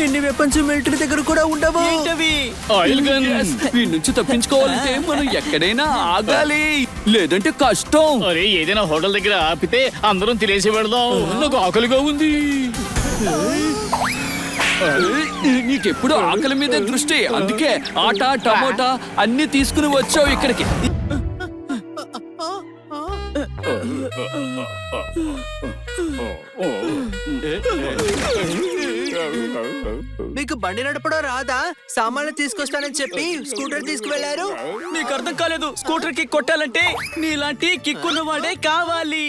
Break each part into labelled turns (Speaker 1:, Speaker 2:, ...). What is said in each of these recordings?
Speaker 1: ఎన్ని weapons military దగ్గర కూడా ఉండవు.
Speaker 2: Oil gun. వీడి నుంచి తప్పించుకోవాలంటే మనం ఎక్కడైనా ఆగాలి, లేదంటే కష్టం.
Speaker 3: అరే ఏదైనా హోటల్ దగ్గర ఆపితే అందరం తినేసి పెడదాం. నాకు ఆకలిగా ఉంది.
Speaker 2: నీకెప్పుడు ఆకలి మీద దృష్టి, అందుకే ఆట టమోటా అన్ని తీసుకుని వచ్చావు ఇక్కడికి.
Speaker 1: మీకు బండి నడపడం రాదా? సామాన్లు తీసుకొస్తానని చెప్పి స్కూటర్ తీసుకువెళ్లారు.
Speaker 2: నీకు అర్థం కాలేదు. స్కూటర్ కిక్ కొట్టాలంటే నీలాంటి కిక్కున్న వాడే కావాలి.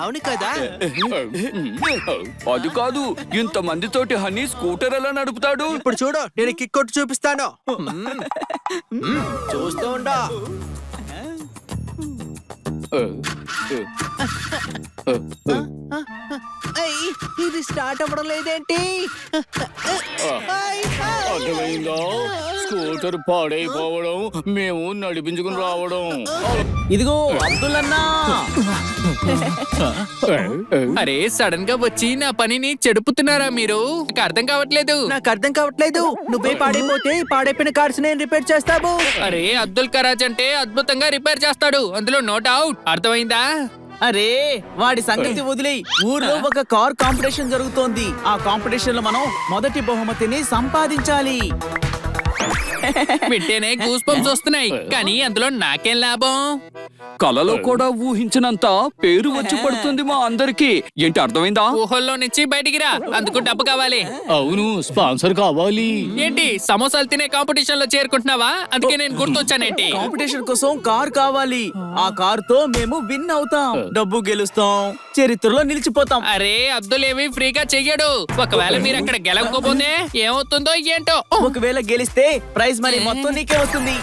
Speaker 1: అవును కదా.
Speaker 2: అది కాదు, ఇంత మందితోటి హనీ స్కూటర్ ఎలా నడుపుతాడు?
Speaker 1: ఇప్పుడు చూడు, నేను కిక్ కొట్టి చూపిస్తాను. చూస్తూ ఉండా. ఇది స్టార్ట్ అవ్వడం లేదేంటి?
Speaker 3: అర్థమైందా? స్కూటర్ పాడైపోవడం, మేము నడిపించుకుని రావడం.
Speaker 4: ఇదిగో అబ్దుల్లన్నా. అరే సడన్ గా వచ్చి నా పనిని చెడుపుతున్నారా మీరు? నాకు అర్థం కావట్లేదు.
Speaker 1: నాకు అర్థం కావట్లేదు. నువ్వే పాడైపోతే పాడైపోయిన కార్స్ నేను రిపేర్ చేస్తావు.
Speaker 4: అరే అబ్దుల్ కరాజ్ అంటే అద్భుతంగా రిపేర్ చేస్తాడు, అందులో నో డౌట్. అర్థమైందా?
Speaker 5: అరే వాడి సంగతి వదిలేయ్. ఊర్లో ఒక కార్ కాంపిటీషన్ జరుగుతోంది. ఆ కాంపిటీషన్ లో మనం మొదటి బహుమతిని సంపాదించాలి.
Speaker 4: వింటేనే గూస్ బంప్స్ వస్తున్నాయి, కానీ అందులో నాకేం లాభం?
Speaker 2: కలలో కూడా ఊహించినంత పేరు వచ్చి పడుతుంది మా అందరికి. ఏంటి అర్థమైందా?
Speaker 4: ఊహల్లో నుంచి బయటికి రా, అందుకు డబ్బు కావాలి.
Speaker 3: అవును, స్పాన్సర్ కావాలి.
Speaker 4: ఏంటి సమోసాలు తినే కాంపిటీషన్ లో చేరుకుంటున్నావా? అందుకే నేను గుర్తొచ్చానేంటి?
Speaker 5: కాంపిటీషన్ కోసం కార్ కావాలి. ఆ కార్ తో మేము విన్ అవుతాం, డబ్బు గెలుస్తాం, చరిత్రలో నిలిచిపోతాం.
Speaker 4: అరే అబ్దుల్ ఏమి ఫ్రీగా చెయ్యడు. ఒకవేళ మీరు అక్కడ గెలవకపోతే ఏమవుతుందో ఏంటో.
Speaker 5: ఒకవేళ గెలిస్తే ప్రైజ్ మనీ మొత్తం నీకే వస్తుంది.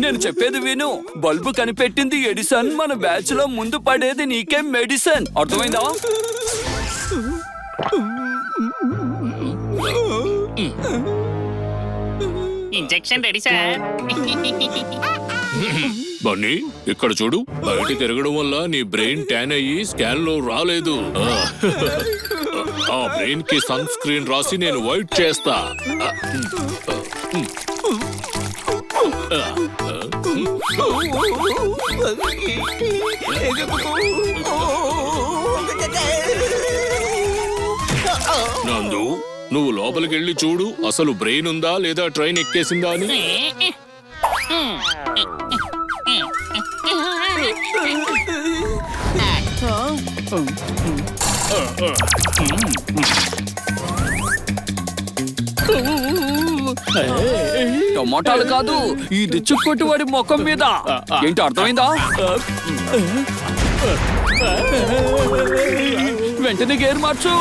Speaker 2: నేను చెప్పేది విను. బల్బు కనిపెట్టింది ఎడిసన్. మన బ్యాచ్ లో ముందు పడేది నీకే మెడిసన్. అర్థమైందా?
Speaker 4: Injection ready sir.
Speaker 6: బన్నీ ఇక్కడ చూడు, బయట తిరగడం వల్ల నీ బ్రెయిన్ ట్యాన్ అయ్యి స్కాన్ లో రాలేదు. ఆ బ్రెయిన్ కి సన్ స్క్రీన్ రాసి నేను వైట్ చేస్తా. నందు, నువ్వు లోపలికి వెళ్ళి చూడు, అసలు బ్రెయిన్ ఉందా లేదా ట్రైన్ ఎక్కేసిందా అని.
Speaker 2: టమాటాలు కాదు, ఇది చుక్కొట్టి వాడి ముఖం మీద. ఏంటి అర్థమైందా? వెంటనే గేర్ మార్చు.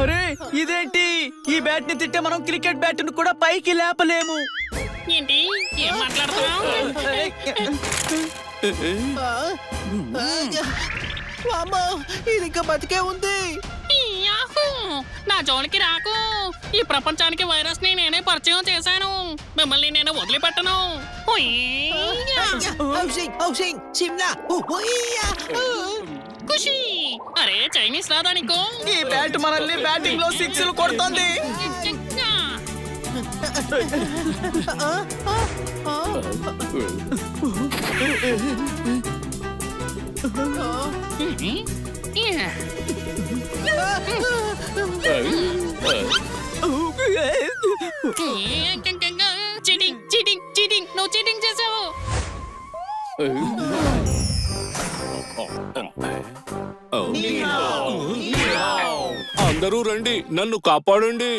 Speaker 5: అరే ఇదేంటి? ఈ బ్యాట్ ని తిట్టే మనం క్రికెట్ బ్యాట్ ను కూడా పైకి లేపలేము.
Speaker 4: ఏంటి ఏం మాట్లాడుతున్నావు?
Speaker 1: అమ్మా, ఇది ఇంకా బతికే ఉంది.
Speaker 4: యాహూ! నా జోలికి రాకు. ఈ ప్రపంచానికి వైరస్ ని నేనే పరిచయం చేశాను. మిమ్మల్ని నేను వదిలిపెట్టను. ఖుషి. అరే చైనీస్ రాదా నీకు?
Speaker 5: ఈ బ్యాట్ మనల్ని బ్యాటింగ్ లో సిక్స్లు కొడుతోంది.
Speaker 4: చీటింగ్ చీటింగ్ చీటింగ్ నువ్వు చీటింగ్ చేసావు.
Speaker 6: అందరూ రండి, నన్ను కాపాడండి.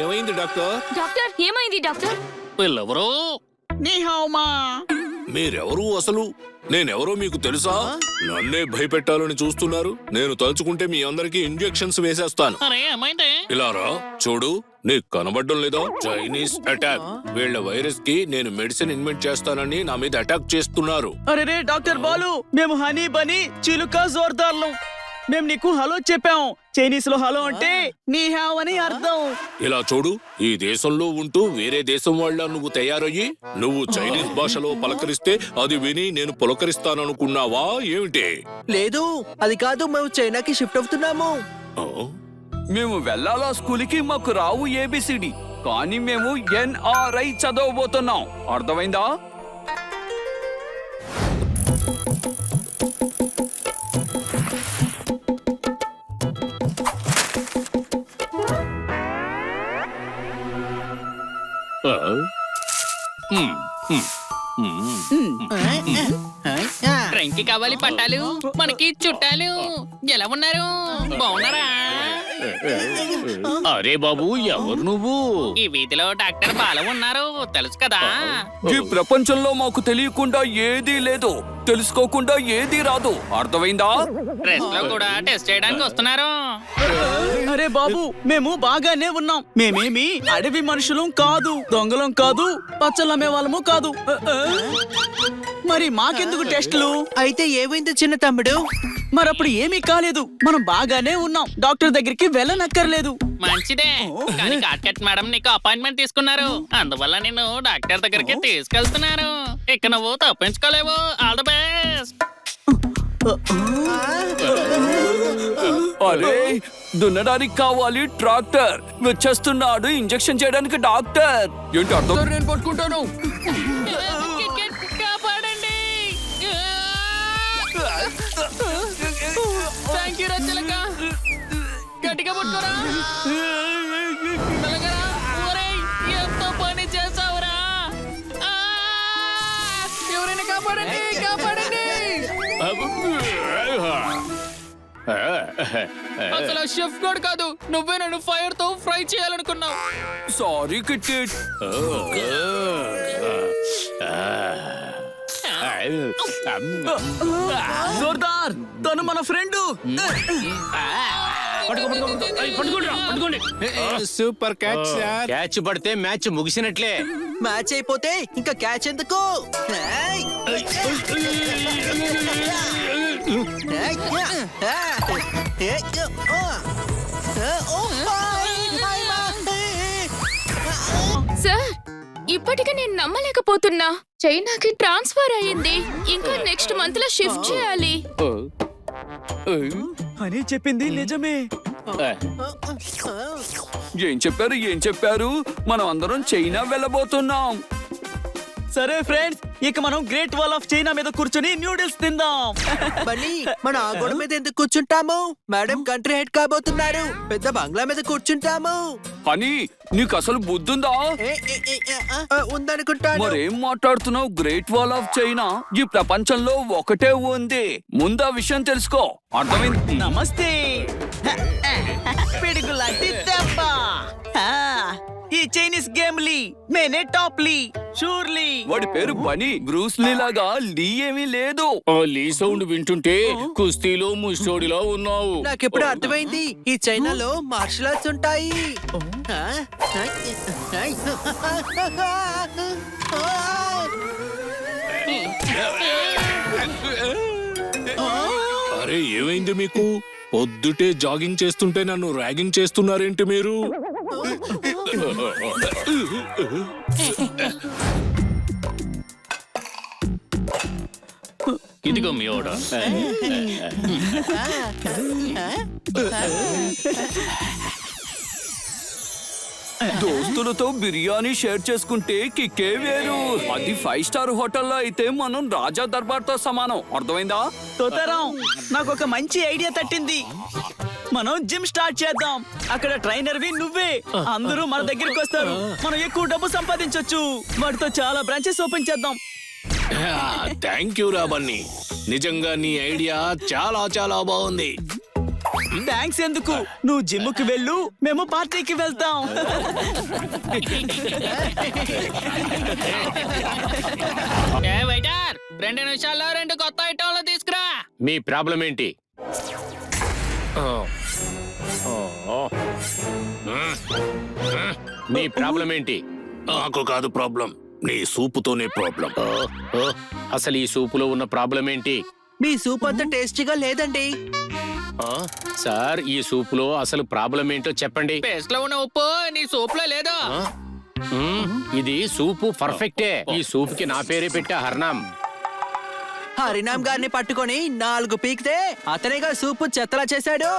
Speaker 6: ఏమైంది డాక్టర్?
Speaker 7: డాక్టర్ ఏమైంది డాక్టర్?
Speaker 4: వీళ్ళెవరు?
Speaker 5: నీహౌమా
Speaker 6: మీరెవరు అసలు? నేనెవరో మీకు తెలుసా? నన్నే భయపెట్టాలని చూస్తున్నారు. నేను తలుచుకుంటే మీ అందరికి ఇంజెక్షన్స్ వేసేస్తాను.
Speaker 4: అరే ఏమైంది?
Speaker 6: ఇలా రా, చూడు, నీకు కనబడడం లేదా? Chinese attack. వీళ్ళ వైరస్ కి నేను మెడిసిన్ ఇన్వెంట్ చేస్తానని నా మీద అటాక్ చేస్తున్నారు.
Speaker 5: అరే రే డాక్టర్ బాలు, మేము హనీ బనీ చిలుక జోర్దార్లం. మేము నీకు హలో చెప్పాం. చైనీస్ లో హలో అంటే నీ హ్యావ్ అని అర్థం.
Speaker 6: ఇలా చూడు, ఈ దేశంలో ఉంటూ వేరే దేశం వాళ్ళ నువ్వు తయారయ్యి నువ్వు చైనీస్ భాషలో పలకరిస్తే అది విని నేను పులకరిస్తాననుకున్నావా ఏమిటి?
Speaker 1: లేదు, అది కాదు, మేము చైనాకి షిఫ్ట్ అవుతున్నాము.
Speaker 6: ఆ?
Speaker 2: మేము వెళ్ళాలా స్కూల్కి? మాకు రావు ఏబిసిడి, కానీ మేము ఎన్ఆర్ఐ చదవబోతున్నాం. అర్థమైందా?
Speaker 4: ట్రైన్ కి కావాలి పట్టాలు, మనకి చుట్టాలు. ఎలా ఉన్నారు? బాగున్నారా?
Speaker 3: అరే బాబు, ఎవరు నువ్వు?
Speaker 4: ఈ వీధిలో డాక్టర్ బాల ఉన్నారు, తెలుసు కదా.
Speaker 2: ఈ ప్రపంచంలో మాకు తెలియకుండా ఏదీ లేదు, తెలుసుకోకుండా ఏదీ రాదు. అర్థమైందా?
Speaker 4: డ్రెస్ లో కూడా టెస్ట్ చేయడానికి వస్తున్నారు.
Speaker 5: అరే బాబు, మేము బాగానే ఉన్నాం. మేమేమి అడవి మనుషులం కాదు, దొంగలం కాదు, పచ్చళ్ళమ్మే వాళ్ళము కాదు. మరి మాకెందుకు టెస్టులు?
Speaker 1: అయితే ఏమైంది చిన్న తమ్ముడు?
Speaker 5: మరప్పుడు ఏమీ కాలేదు, మనం బాగానే ఉన్నాం. డాక్టర్ దగ్గరికి వెళ్ళనక్కర్లేదు.
Speaker 4: మంచిదే, కానీ కాట్కట్ మేడం నీకు అపాయింట్మెంట్ తీసుకున్నారు, అందువల్ల నేను డాక్టర్ దగ్గరికి తీసుకెళ్తున్నారు. ఇక నువ్వు తప్పించుకోలేవు. All the best.
Speaker 2: అరే, దున్నడానికి కావాలి ట్రాక్టర్, వచ్చేస్తున్నాడు ఇంజెక్షన్ చేయడానికి డాక్టర్. ఏంటి అర్థం? నేను పట్టుకుంటాను.
Speaker 4: కాపాడండి. థ్యాంక్ యూ రచ్చలక. గట్టిగా పట్టుకోరా. మెల్లగా. ఒరేయ్, ఎంతో పని చేసావురా. ఎవరైనా కాపాడండి, కాపాడండి. అసలు షెఫ్ కూడా కాదు, నువ్వే నన్ను ఫైర్ తో ఫ్రై చేయాలనుకున్నావు.
Speaker 2: సారీ కిట్.
Speaker 5: జోర్దార్, తను మన friend.
Speaker 3: Super catch sir. Catch పడితే మ్యాచ్ ముగిసినట్లే.
Speaker 1: మ్యాచ్ అయిపోతే ఇంకా క్యాచ్ ఎందుకు? ఏయ్! ఏయ్!
Speaker 7: సార్, ఇప్పటికి నేను నమ్మలేకపోతున్నా. చైనాకి ట్రాన్స్ఫర్ అయ్యింది, ఇంకా నెక్స్ట్ మంత్ లో షిఫ్ట్ చేయాలి.
Speaker 5: అని చెప్పింది నిజమే.
Speaker 2: ఏం చెప్పారు? మనం అందరం చైనా వెళ్ళబోతున్నాం.
Speaker 5: సరే ఫ్రెండ్స్, ఇక మనం గ్రేట్ వాల్ ఆఫ్ చైనా మీద కూర్చొని న్యూడిల్స్ తిందాం.
Speaker 1: బన్నీ, మన ఆ గోడ మీద ఎందుకు కూర్చుంటాము? మేడం కంట్రీ హెడ్ కాబోతున్నారు, పెద్ద బంగ్లా మీద కూర్చుంటాము.
Speaker 2: అని నీకు అసలు బుద్ధుందా?
Speaker 1: ఉందనుకుంటాను.
Speaker 2: మరేం మాట్లాడుతున్నావు? గ్రేట్ వాల్ ఆఫ్ చైనా ఈ ప్రపంచంలో ఒకటే ఉంది. ముందు ఆ విషయం తెలుసుకో. అర్థమైంది?
Speaker 5: నమస్తే. పిడుగులాంటి దెబ్బ. ఈ చైనీస్ గేమ్ లీ, మేనే టాప్ లీ, షూర్లీ.
Speaker 2: వాడి పేరు బనీ. బ్రూస్ లీ లాగా లీ ఏమీ లేదు.
Speaker 3: లీ సౌండ్ వింటుంటే కుస్తీలో ముష్టోడిలో ఉన్నావు.
Speaker 1: నాకెప్పుడు అర్థమైంది, ఈ చైనాలో మార్షల్ ఆర్ట్స్ ఉంటాయి.
Speaker 6: అరే, ఏమైంది మీకు? పొద్దుటే జాగింగ్ చేస్తుంటే నన్ను ర్యాగింగ్ చేస్తున్నారేంటి మీరు?
Speaker 3: ఇదిగో మీ ఆర్డర్.
Speaker 2: దోస్తులతో బిర్యానీ షేర్ చేసుకుంటే కిక్కే వేరు. అది 5 స్టార్ హోటల్లో అయితే మనం రాజా దర్బార్తో సమానం. అర్థమైందా?
Speaker 5: తోతారాం, నాకు ఒక మంచి ఐడియా తట్టింది. మనం జిమ్ స్టార్ట్ చేద్దాం. అక్కడ ట్రైనర్వి నువ్వే. అందరూ మన దగ్గరికి వస్తారు. మనం ఎక్కువ డబ్బు సంపాదించొచ్చు. వాటితో చాలా బ్రాంచెస్ ఓపెన్ చేద్దాం.
Speaker 6: థ్యాంక్ యూ రా బన్నీ. నిజంగా నీ ఐడియా చాలా చాలా బాగుంది.
Speaker 5: థ్యాంక్స్ ఎందుకు? నువ్వు జిమ్ కి వెళ్ళు, మేము పార్టీకి వెళ్తాం.
Speaker 4: ఏ వెయిటర్, 2 నిమిషాల్లో 2 కొత్త ఐటంలు తీసుకురా.
Speaker 3: మీ ప్రాబ్లం ఏంటి? మీ ప్రాబ్లం ఏంటి?
Speaker 6: నాకు కాదు ప్రాబ్లం, నీ సూపుతోనే ప్రాబ్లం.
Speaker 3: అసలు ఈ సూపులో ఉన్న ప్రాబ్లం ఏంటి?
Speaker 1: మీ సూప్ అంత టేస్టీగా లేదండి.
Speaker 3: సార్, ఈ సూపులో అసలు ప్రాబ్లం ఏంటో చెప్పండి.
Speaker 4: పేస్ట్ లో ఉన్న ఉప్పు నీ సూప్ లో లేదు.
Speaker 3: ఇది సూపు పర్ఫెక్టే. ఈ సూప్ కి నా పేరే పెట్టా, హర్నామ్.
Speaker 1: హరినామ్ గారిని పట్టుకొని 4 పీకితే అతనేగా సూపు చెత్తలా చేశాడు.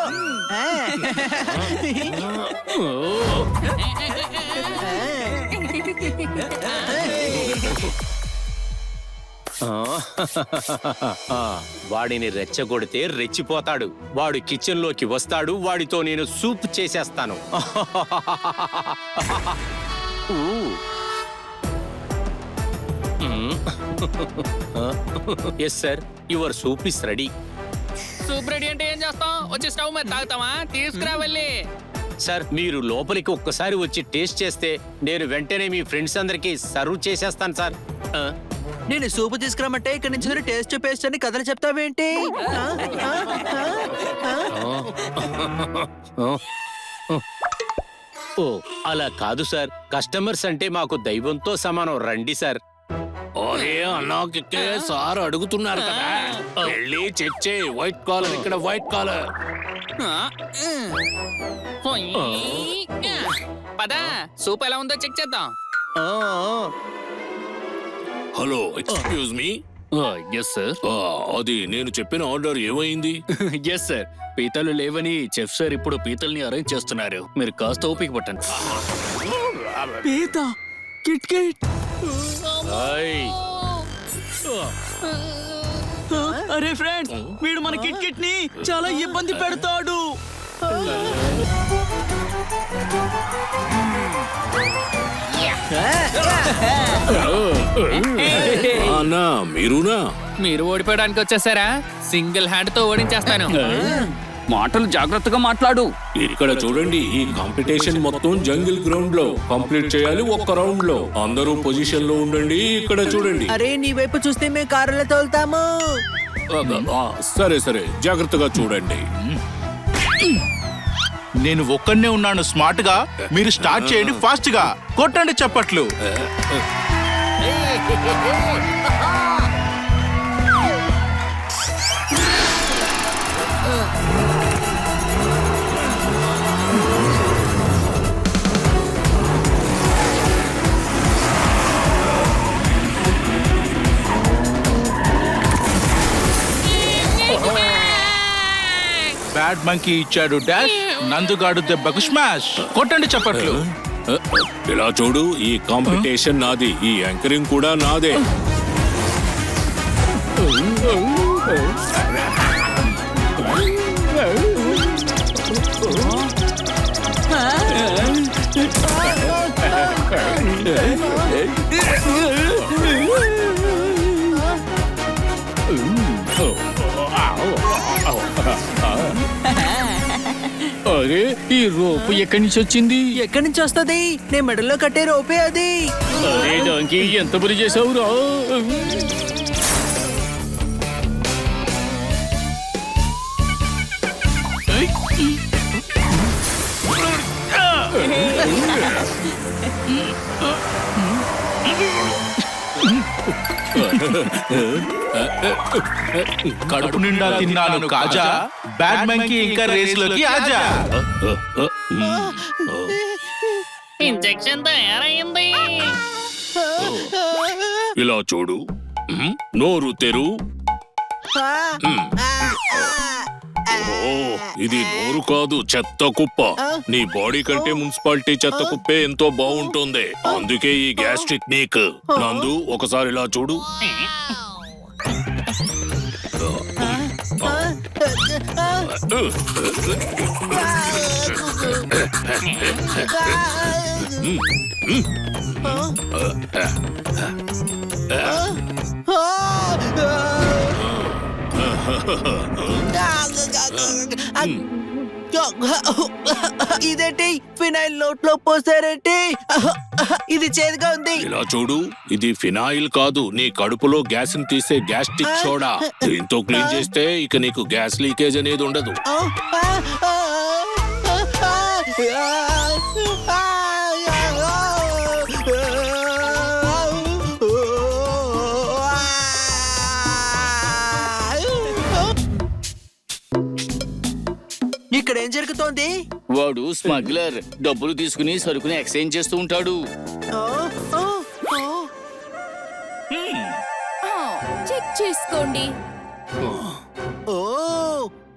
Speaker 3: వాడిని రెచ్చగొడితే రెచ్చిపోతాడు. వాడు కిచెన్ లోకి వస్తాడు. వాడితో నేను సూప్ చేసేస్తాను. Yes sir, your soup is ready.
Speaker 4: Soup ready అంటే ఏం చేస్తాం? వచ్చి స్టవ్ మీద తాగుతామా? తీసుకురా వెళ్ళి.
Speaker 3: సార్, మీరు లోపలికి ఒక్కసారి వచ్చి టేస్ట్ చేస్తే నేను వెంటనే మీ ఫ్రెండ్స్ అందరికి సర్వ్ చేసేస్తాను సార్.
Speaker 1: నేను సూపు తీసుకురామంటే ఇక్కడ నుంచి టేస్ట్ పేస్ట్ అని కథలు చెప్తావేంటి?
Speaker 3: ఓ, అలా కాదు సార్. కస్టమర్స్ అంటే మాకు దైవంతో సమానం. రండి సార్.
Speaker 6: అరే అన్నాకిక్కే సార్ అడుగుతున్నారు కదా, వెళ్ళి చెక్ చేయి. వైట్ కాలర్ ఇక్కడ, వైట్ కాలర్.
Speaker 4: పదా, సూప్ ఎలా ఉందో చెక్ చేద్దాం.
Speaker 6: Hello, excuse me.
Speaker 3: Yes sir.
Speaker 6: అది నేను చెప్పిన ఆర్డర్ ఏమైంది?
Speaker 3: Yes sir. పీతలు లేవని చెఫ్ సార్ ఇప్పుడు పీతల్ని అరేంజ్ చేస్తున్నారు. మీరు కాస్త ఓపిక పట్టండి.
Speaker 5: పీత, కిట్ కిట్. అరే ఫ్రెండ్స్, వీడు మన కిట్ కిట్ ని చాలా ఇబ్బంది పెడతాడు.
Speaker 6: అన్నా, మీరునా?
Speaker 4: మీరు ఓడిపోవడానికి వచ్చేసారా? సింగిల్ హ్యాండ్ తో ఓడించేస్తాను.
Speaker 2: మాటలు జాగ్రత్తగా మాట్లాడు.
Speaker 6: ఇక్కడ చూడండి, ఈ కాంపిటీషన్ మొత్తం జంగిల్ గ్రౌండ్ లో కంప్లీట్ చేయాలి. ఒక్క రౌండ్ లో అందరూ పొజిషన్ లో ఉండండి. ఇక్కడ చూడండి.
Speaker 1: అరే, నీ వైపు చూస్తే మేము కారులో తోలుతాము.
Speaker 6: సరే సరే, జాగ్రత్తగా చూడండి.
Speaker 8: నేను ఒక్కనే ఉన్నాను స్మార్ట్ గా. మీరు స్టార్ట్ చేయండి ఫాస్ట్ గా. కొట్టండి చప్పట్లు. బ్యాడ్ మంకీ ఇచ్చాడు డాష్, నందుగాడు దెబ్బకు స్మాష్. కొట్టండి చప్పట్లు.
Speaker 6: ఇలా చూడు, ఈ కాంపిటీషన్ నాది, ఈ యాంకరింగ్ కూడా నాదే.
Speaker 3: అరే, ఈ రోపు ఎక్కడి నుంచి వచ్చింది?
Speaker 1: ఎక్కడి నుంచి వస్తుంది? నేను మెడల్లో కట్టే రోపే అది.
Speaker 3: అరే డాంకీ, ఎంత పని చేసావురా?
Speaker 8: కడుపు నిండా తిన్నాను కాజా, బ్యాడ్ మంకీ ఇంకా రేసులోకి ఆజా.
Speaker 4: ఇంజెక్షన్ తయారైంది.
Speaker 6: ఇలా చూడు, నోరు తెరు. ఇది నోరు కాదు, చెత్త కుప్ప. నీ బాడీ కంటే మున్సిపాలిటీ చెత్త కుప్పే ఎంతో బాగుంటుంది. అందుకే ఈ గ్యాస్ట్రిక్ నీకు. నందు ఒకసారి ఇలా చూడు.
Speaker 1: ఇదేంటి ఫినాయిల్ నోట్లో పోసారేంటి? ఇది చేదుగా ఉంది.
Speaker 6: ఇలా చూడు, ఇది ఫినాయిల్ కాదు, నీ కడుపులో గ్యాస్ ని తీసే గ్యాస్ట్రిక్ సోడా. దీంతో క్లీన్ చేస్తే ఇక నీకు గ్యాస్ లీకేజ్ అనేది ఉండదు.
Speaker 1: ఇక్కడ ఏం జరుగుతోంది?
Speaker 3: వాడు స్మగ్లర్. డబ్బులు తీసుకుని సరుకుని ఎక్స్చేంజ్ చేస్తూ ఉంటాడు.
Speaker 7: చెక్ చేసుకోండి.
Speaker 1: ఓ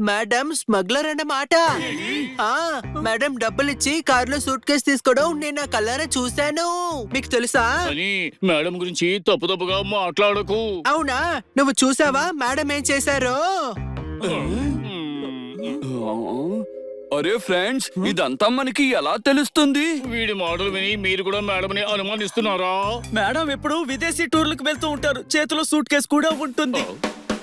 Speaker 1: మేడం స్మగ్లర్ అన్నమాట. మేడం డబ్బులిచ్చి కారులో సూట్ కేసు తీసుకోవడం నేను నా కళ్ళారా చూశాను. మీకు తెలుసా?
Speaker 3: అని మేడం గురించి తప్పుగా మాట్లాడకు.
Speaker 1: అవునా, నువ్వు చూసావా మేడం ఏం చేశారో?
Speaker 2: అరే ఫ్రెండ్స్, ఇదంతా మనకి ఎలా తెలుస్తుంది?
Speaker 3: వీడి మాటలు విని మీరు కూడా మేడంని అనుమానిస్తున్నారా?
Speaker 5: మేడం ఎప్పుడు విదేశీ టూర్లకు వెళ్తూ ఉంటారు. చేతిలో సూట్ కేసు కూడా ఉంటుంది.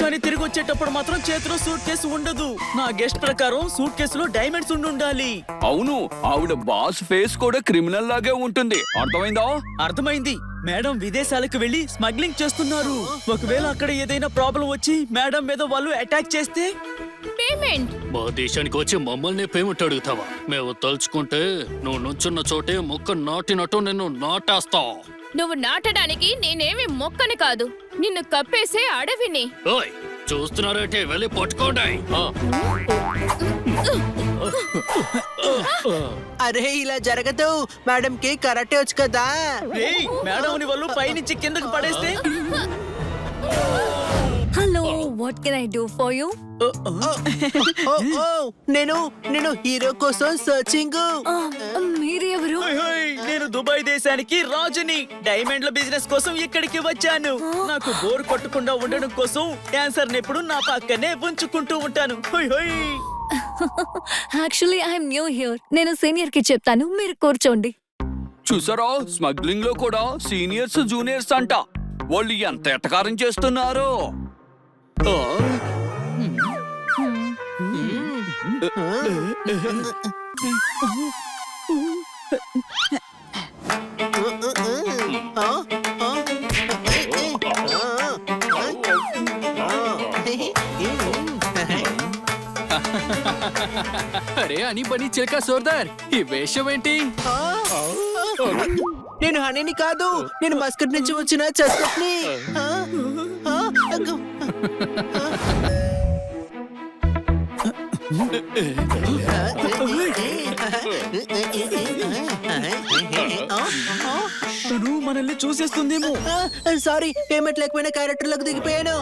Speaker 5: కానీ తిరిగి వచ్చేటప్పుడు మాత్రం చేతిలో సూట్ కేసు ఉండదు. నా గెస్ట్ ప్రకారం సూట్ కేసులో డైమండ్స్ ఉండాలి.
Speaker 2: అవును, ఆవిడ బాస్ ఫేస్ కూడా క్రిమినల్ లాగే ఉంటుంది. అర్థమైందా?
Speaker 5: అర్థమైంది. మేడం విదేశాలకు వెళ్లి స్మగ్లింగ్ చేస్తున్నారు. ఒకవేళ అక్కడ ఏదైనా ప్రాబ్లం వచ్చి మేడం మీద వాళ్ళు అటాక్ చేస్తే
Speaker 7: పేమెంట్.
Speaker 3: మా దేశానికి వచ్చి మమ్మల్ని పేమెంట్ అడుగుతావా? మేము తలుచుకుంటే నువ్వు నుంచున్న చోటే మొక్క నాటినట్టు నిన్ను నాటేస్తాం.
Speaker 7: నువ్వు నాటడానికి నేనేమి మొక్కని కాదు, నిన్ను కప్పేసే అడవిని.
Speaker 3: ఓయ్, చూస్తున్నారంటే వెళ్ళి పట్టుకోండి.
Speaker 1: అరే ఇలా జరగదు. మేడం కి కరాటే వచ్చు కదా.
Speaker 5: మేడం వాళ్ళు పైనుంచి కిందకు పడేస్తే
Speaker 9: hello, what can I do for you?
Speaker 1: నేను హీరో కోసం సర్చింగ్.
Speaker 9: మీరెవరు?
Speaker 5: నేను దుబాయ్ దేశానికి రాజుని. డైమండ్ల బిజినెస్ కోసం ఇక్కడికి వచ్చాను. నాకు బోర్ కొట్టకుండా ఉండడం కోసం డాన్సర్ ఎప్పుడు నా పక్కనే ఉంచుకుంటూ ఉంటాను.
Speaker 9: Actually I'm new here. నేను సీనియర్ కి చెప్తాను, మీరు కూర్చోండి.
Speaker 2: చూసారా, స్మగ్లింగ్ లో కూడా సీనియర్స్ జూనియర్స్ అంట. వాళ్ళు ఎంత ఎటకారం చేస్తున్నారు.
Speaker 10: అరే అని పని చిలక సోర్దార్, ఈ వేషం ఏంటి?
Speaker 1: నేను హనీని కాదు, నేను మస్కట్ నుంచి వచ్చిన చస్కట్ ని.
Speaker 5: తను మనల్ని చూసేస్తుందేమో.
Speaker 1: సారీ, పేమెంట్ లేకపోయినా క్యారెక్టర్ లకు దిగిపోయాను.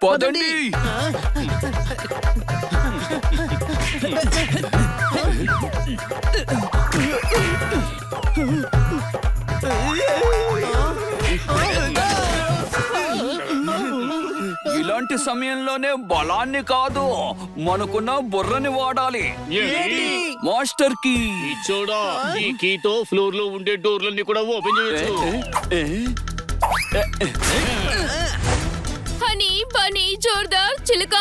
Speaker 2: పదండి. ఇలాంటి సమయంలోనే బలాన్ని కాదు, మనకున్న బుర్రని వాడాలి. మాస్టర్ కీ
Speaker 3: చూడా, ఈ కీతో ఫ్లోర్ లో ఉండే డోర్లన్నీ కూడా ఓపెన్ చేయొచ్చు.
Speaker 7: హనీ, బనీ, జోర్దార్, చిలుక.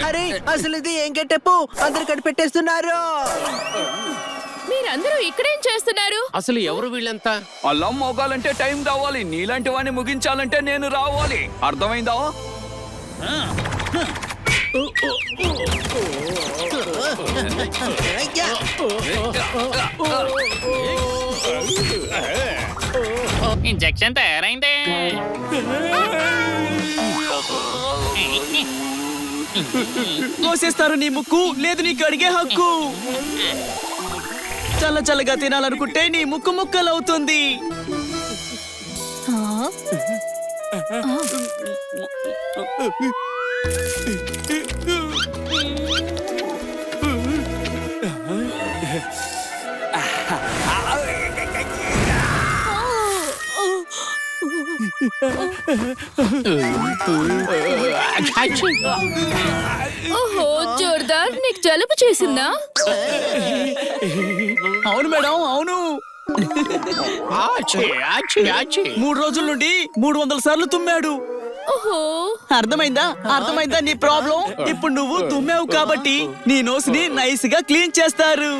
Speaker 1: అరే అసలు ఇది ఏం గెటప్పు? అందరు కనిపెట్టేస్తున్నారు.
Speaker 7: మీరందరూ ఇక్కడేం చేస్తున్నారు?
Speaker 3: అసలు ఎవరు వీళ్ళంతా?
Speaker 2: అల్లం మోగాలంటే టైం కావాలి. నీలాంటి వాడిని ముగించాలంటే నేను రావాలి. అర్థమైందా?
Speaker 4: ఇంజెక్షన్ తయారైందే.
Speaker 5: కోసేస్తారు నీ ముక్కు, లేదు నీకు అడిగే హక్కు. చల్ల చల్లగా తినాలనుకుంటే నీ ముక్కు ముక్కలవుతుంది.
Speaker 7: ఓహో జోర్దార్ నీకు జలుబు చేసిందా?
Speaker 5: అవును మేడం, అవును. 3 రోజుల నుండి 300 సార్లు తుమ్మాడు.
Speaker 7: ఓహో
Speaker 5: అర్థమైందా? అర్థమైందా నీ ప్రాబ్లం? ఇప్పుడు నువ్వు తుమ్మావు కాబట్టి నీ నోస్ ని నైస్ గా క్లీన్ చేస్తారు.